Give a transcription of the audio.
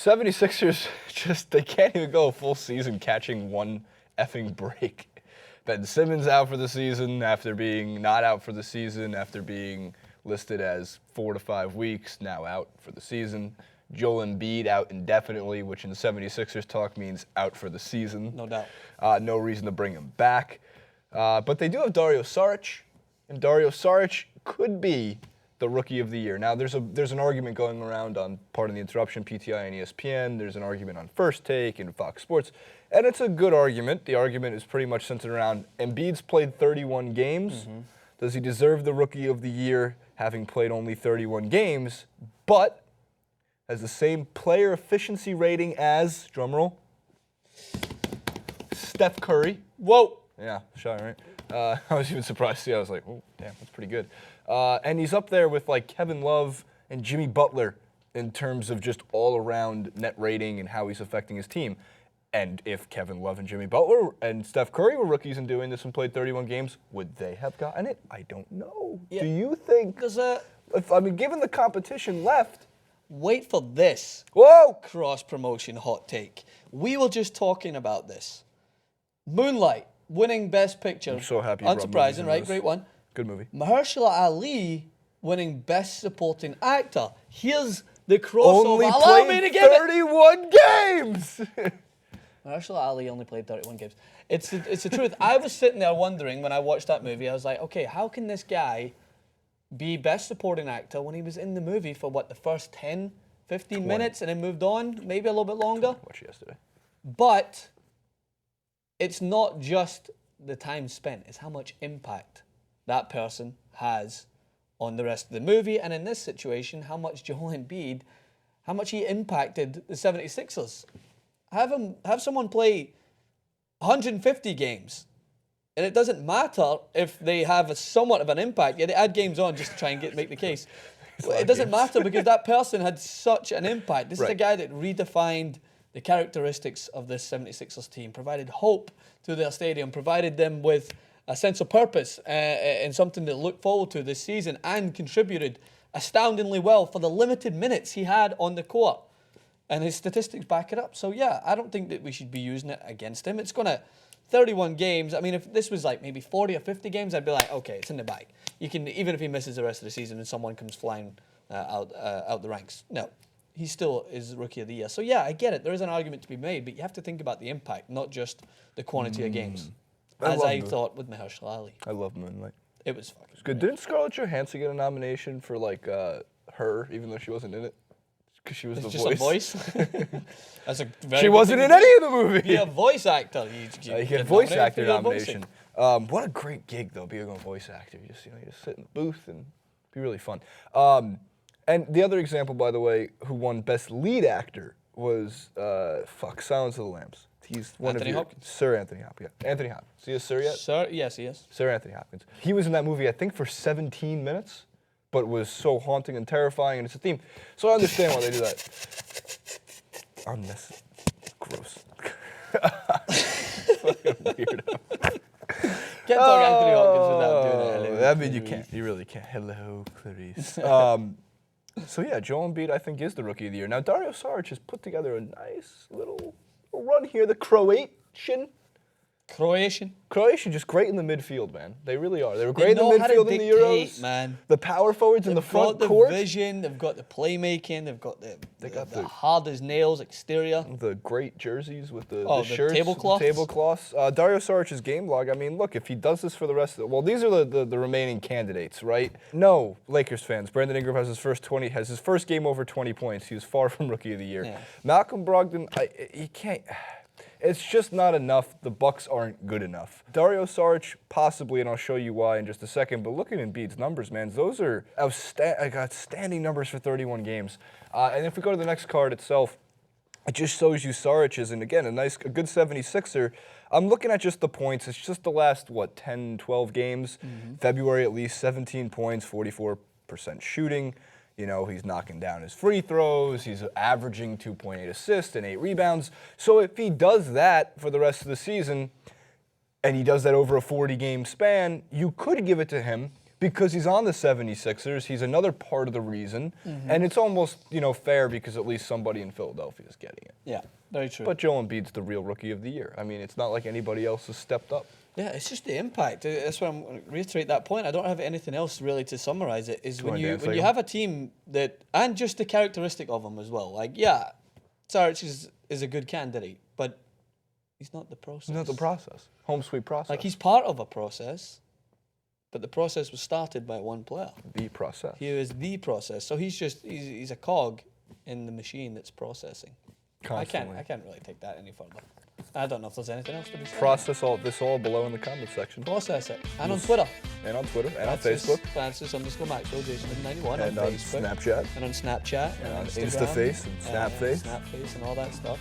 76ers they can't even go a full season catching one effing break. Ben Simmons out for the season after being not out for the season, after being listed as 4 to 5 weeks, now out for the season. Joel Embiid out indefinitely, which in 76ers talk means out for the season. No doubt. No reason to bring him back. But they do have Dario Saric, and Dario Saric could be the Rookie of the Year. Now, there's an argument going around on Pardon the Interruption, PTI and ESPN. There's an argument on First Take and Fox Sports, and it's a good argument. The argument is pretty much centered around Embiid's played 31 games. Mm-hmm. Does he deserve the Rookie of the Year having played only 31 games, but has the same player efficiency rating as, drumroll, Steph Curry? Whoa! Yeah, shot, right? I was even surprised to see. I was like, oh, damn, that's pretty good. And he's up there with like Kevin Love and Jimmy Butler in terms of just all-around net rating and how he's affecting his team. And if Kevin Love and Jimmy Butler and Steph Curry were rookies and doing this and played 31 games, would they have gotten it? I don't know. Yeah. Do you think? Given the competition left. Wait for this. Whoa! Cross-promotion hot take. We were just talking about this. Moonlight, winning Best Picture. I'm so happy. Unsurprising, right? Great one. Good movie. Mahershala Ali winning Best Supporting Actor. Here's the crossover. Only Allow me to give 31 games! Mahershala Ali only played 31 games. It's the truth. I was sitting there wondering when I watched that movie, I was like, okay, how can this guy be Best Supporting Actor when he was in the movie for, the first 10, 15 minutes and then moved on, maybe a little bit longer? I watched it yesterday. But it's not just the time spent, it's how much impact that person has on the rest of the movie. And in this situation, how much Joel Embiid, how much he impacted the 76ers. Have someone play 150 games, and it doesn't matter if they have somewhat of an impact. Yeah, they add games on just to try and make the case. It doesn't matter because that person had such an impact. This is a guy that redefined the characteristics of this 76ers team, provided hope to their stadium, provided them with a sense of purpose and something to look forward to this season, and contributed astoundingly well for the limited minutes he had on the court. And his statistics back it up. So, yeah, I don't think that we should be using it against him. It's going to 31 games. I mean, if this was like maybe 40 or 50 games, I'd be like, okay, it's in the bag. You can, even if he misses the rest of the season and someone comes flying out the ranks. No, he still is Rookie of the Year. So, yeah, I get it. There is an argument to be made, but you have to think about the impact, not just the quantity of games. As I thought with Mahershala Ali. I love Moonlight. It was fucking good. Didn't Scarlett Johansson get a nomination for, her, even though she wasn't in it? Because she was the voice. That's a very she wasn't in any of the movie. Be a voice actor. You get a voice actor nomination. What a great gig, though, being a voice actor. You just sit in the booth and be really fun. And the other example, by the way, who won Best Lead Actor was Silence of the Lambs. He's one Anthony of Hopkins. Sir Anthony Hopkins. Yeah. Anthony Hopkins. Is he a Sir yet? Sir, yes, he is. Sir Anthony Hopkins. He was in that movie, I think, for 17 minutes. But was so haunting and terrifying, and it's a theme. So I understand why they do that. Unnecessary. Gross. Fucking weirdo. Can't talk Anthony Hopkins without doing that. I mean, you can't. You really can't. Hello, Clarice. So yeah, Joel Embiid, I think, is the Rookie of the Year. Now, Dario Saric has put together a nice little run here. The Croatian, just great in the midfield, man. They really are. They were great in the midfield in the Euros. Man. The power forwards in the front court. They've got the vision. They've got the playmaking. They've got the hard as nails exterior. The great jerseys with the shirts. Tablecloths. Tablecloths. Dario Saric's game log. I mean, look, if he does this for the rest of these are the remaining candidates, right? No, Lakers fans. Brandon Ingram has his first game over 20 points. He was far from Rookie of the Year. Yeah. Malcolm Brogdon, he can't. It's just not enough. The Bucks aren't good enough. Dario Saric, possibly, and I'll show you why in just a second, but look at Embiid's numbers, man. Those are outstanding numbers for 31 games. And if we go to the next card itself, it just shows you Saric's, and again, a good 76er. I'm looking at just the points. It's just the last, 10, 12 games. Mm-hmm. February, at least 17 points, 44% shooting. You know, he's knocking down his free throws. He's averaging 2.8 assists and 8 rebounds. So if he does that for the rest of the season, and he does that over a 40-game span, you could give it to him. because he's on the 76ers. He's another part of the reason. And it's almost, fair because at least somebody in Philadelphia is getting it. Yeah, very true. But Joel Embiid's the real Rookie of the Year. I mean, it's not like anybody else has stepped up. Yeah, it's just the impact. That's why I'm going to reiterate that point. I don't have anything else really to summarize it. Is when you have a team that, and just the characteristic of them as well. Like, yeah, Sarge is a good candidate, but he's not the process. He's not the process. Home sweet process. Like, he's part of a process, but the process was started by one player. The process. He is the process. So he's a cog in the machine that's processing. Constantly. I can't really take that any further. I don't know if there's anything else to be said. Process all below in the comment section. Process it. And on Twitter. And on Twitter. And on Facebook. Francis_Maxwell, Jason91 And on on Facebook. Snapchat. And on Snapchat. And on Instagram. Instaface and Snapface. Snapface and all that stuff.